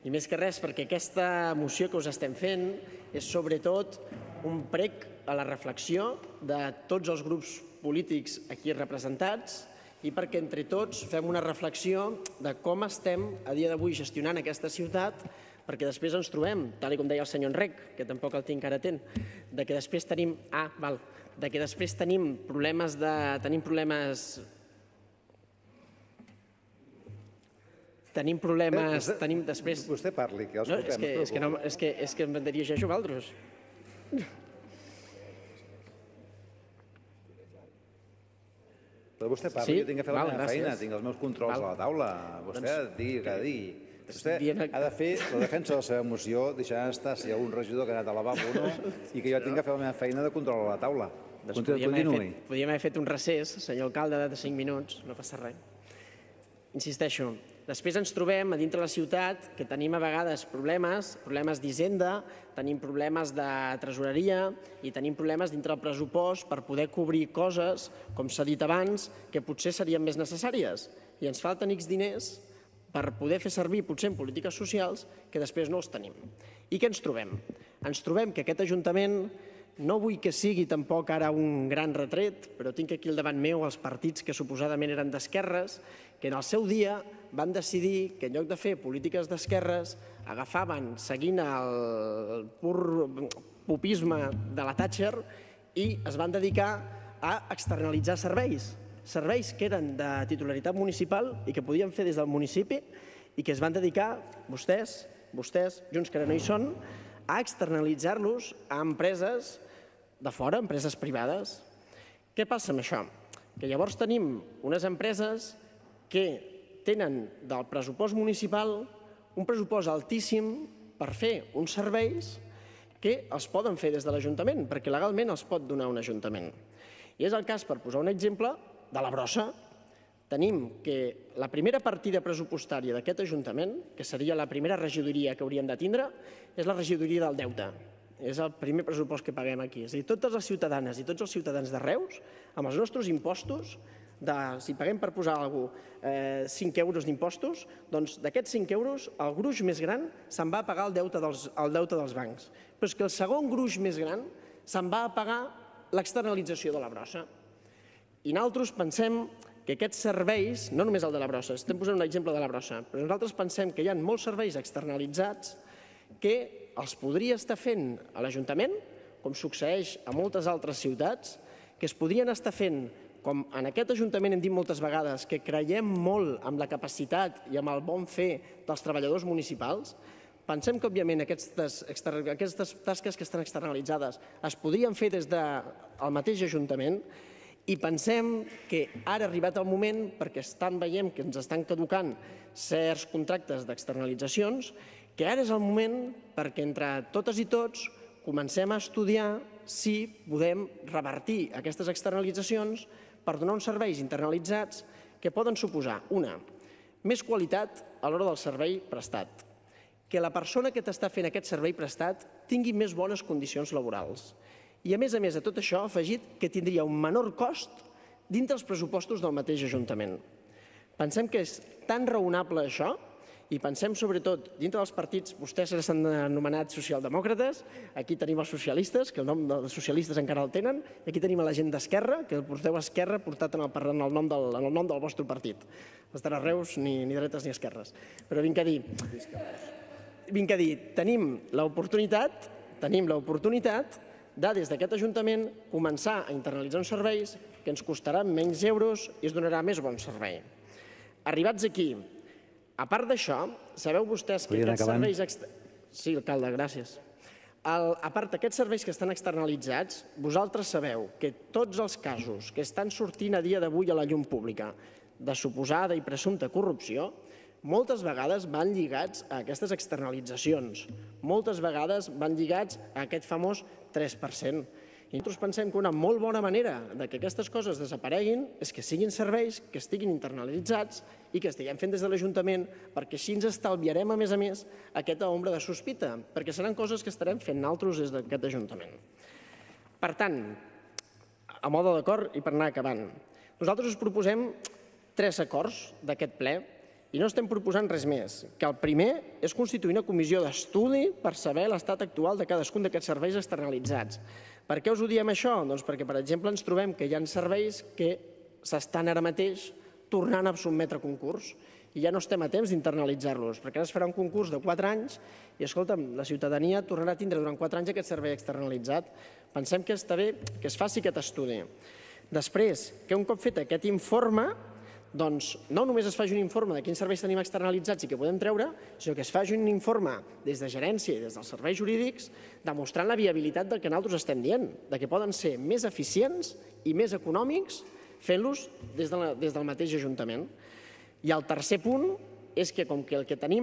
I més que res perquè aquesta moció que us estem fent és sobretot un prec a la reflexió de tots els grups polítics aquí representats i perquè entre tots fem una reflexió de com estem a dia d'avui gestionant aquesta ciutat, perquè després ens trobem, tal com deia el senyor Enric, que tampoc el tinc ara atent, de que després tenim problemes després... Vostè parli, que els escoltem. És que em dirigeixo a vosaltres. Però vostè parli, jo tinc que fer la meva feina, tinc els meus controls a la taula. Vostè ha de dir, que ha de dir. Vostè ha de fer la defensa de la seva moció, deixar estar si hi ha un regidor que ha anat al lavabo o no, i que jo tinc que fer la meva feina de control a la taula. Continuï. Podríem haver fet un recés, senyor alcalde, de 5 minuts, no passa res. Insisteixo, després ens trobem a dintre la ciutat que tenim a vegades problemes d'hisenda, tenim problemes de tresoreria i tenim problemes dintre el pressupost per poder cobrir coses, com s'ha dit abans, que potser serien més necessàries. I ens falten X diners per poder fer servir potser en polítiques socials que després no els tenim. I què ens trobem? Ens trobem que aquest Ajuntament, no vull que sigui tampoc ara un gran retret, però tinc aquí al davant meu els partits que suposadament eren d'esquerres, que en el seu dia van decidir que en lloc de fer polítiques d'esquerres agafaven, seguint el pur popisme de la Thatcher, i es van dedicar a externalitzar serveis. Serveis que eren de titularitat municipal i que podien fer des del municipi i que es van dedicar, vostès, Junts que ara no hi són, a externalitzar-los a empreses de fora, empreses privades. Què passa amb això? Que llavors tenim unes empreses que tenen del pressupost municipal un pressupost altíssim per fer uns serveis que els poden fer des de l'Ajuntament, perquè legalment els pot donar un Ajuntament. I és el cas, per posar un exemple, de la brossa. Tenim que la primera partida pressupostària d'aquest Ajuntament, que seria la primera regidoria que hauríem de tindre, és la regidoria del deute. És el primer pressupost que paguem aquí. És a dir, totes les ciutadanes i tots els ciutadans de Reus, amb els nostres impostos, si paguem per posar alguna cosa 5 euros d'impostos, doncs d'aquests 5 euros el gruix més gran se'n va a pagar el deute dels bancs. Però és que el segon gruix més gran se'n va a pagar l'externalització de la brossa. I nosaltres pensem que aquests serveis, no només el de la brossa, estem posant un exemple de la brossa, però nosaltres pensem que hi ha molts serveis externalitzats que els podria estar fent a l'Ajuntament, com succeeix a moltes altres ciutats, que es podrien estar fent, com en aquest Ajuntament hem dit moltes vegades, que creiem molt en la capacitat i en el bon fer dels treballadors municipals. Pensem que, òbviament, aquestes tasques que estan externalitzades es podrien fer des del mateix Ajuntament i pensem que ara ha arribat el moment, perquè veiem que ens estan caducant certs contractes d'externalitzacions, que ara és el moment perquè entre totes i tots comencem a estudiar si podem revertir aquestes externalitzacions per donar uns serveis internalitzats que poden suposar, una, més qualitat a l'hora del servei prestat, que la persona que t'està fent aquest servei prestat tingui més bones condicions laborals. I a més de tot això, ha afegit que tindria un menor cost dintre els pressupostos del mateix Ajuntament. Pensem que és tan raonable això, i pensem sobretot dintre dels partits, vostès s'han anomenat socialdemòcrates, aquí tenim els socialistes, que el nom dels socialistes encara el tenen, i aquí tenim la gent d'Esquerra, que el porteu a Esquerra portat en el nom del vostre partit. Els de Reus ni dretes ni esquerres. Però vinc a dir, tenim l'oportunitat de, des d'aquest Ajuntament, començar a internalitzar uns serveis que ens costaran menys euros i es donarà més bon servei. Arribats aquí, a part d'això, sabeu vostès que aquests serveis... Sí, alcalde, gràcies. A part d'aquests serveis que estan externalitzats, vosaltres sabeu que tots els casos que estan sortint a dia d'avui a la llum pública de suposada i presumpta corrupció, moltes vegades van lligats a aquestes externalitzacions, moltes vegades van lligats a aquest famós 3%. I nosaltres pensem que una molt bona manera que aquestes coses desapareguin és que siguin serveis que estiguin internalitzats i que estiguem fent des de l'Ajuntament, perquè així ens estalviarem, a més, aquesta ombra de sospita, perquè seran coses que estarem fent nosaltres des d'aquest Ajuntament. Per tant, a mode d'acord i per anar acabant, nosaltres us proposem 3 acords d'aquest ple I no estem proposant res més, que el primer és constituir una comissió d'estudi per saber l'estat actual de cadascun d'aquests serveis externalitzats. Per què us ho diem això? Doncs perquè, per exemple, ens trobem que hi ha serveis que s'estan ara mateix tornant a sotmetre a concurs i ja no estem a temps d'internalitzar-los, perquè ara es farà un concurs de 4 anys i, escolta'm, la ciutadania tornarà a tindre durant 4 anys aquest servei externalitzat. Pensem que està bé que es faci aquest estudi. Després, que un cop fet aquest informe, doncs no només es faci un informe de quins serveis tenim externalitzats i que podem treure, sinó que es faci un informe des de gerència i des dels serveis jurídics demostrant la viabilitat del que nosaltres estem dient, de que poden ser més eficients i més econòmics fent-los des del mateix Ajuntament. I el tercer punt és que, com que el que tenim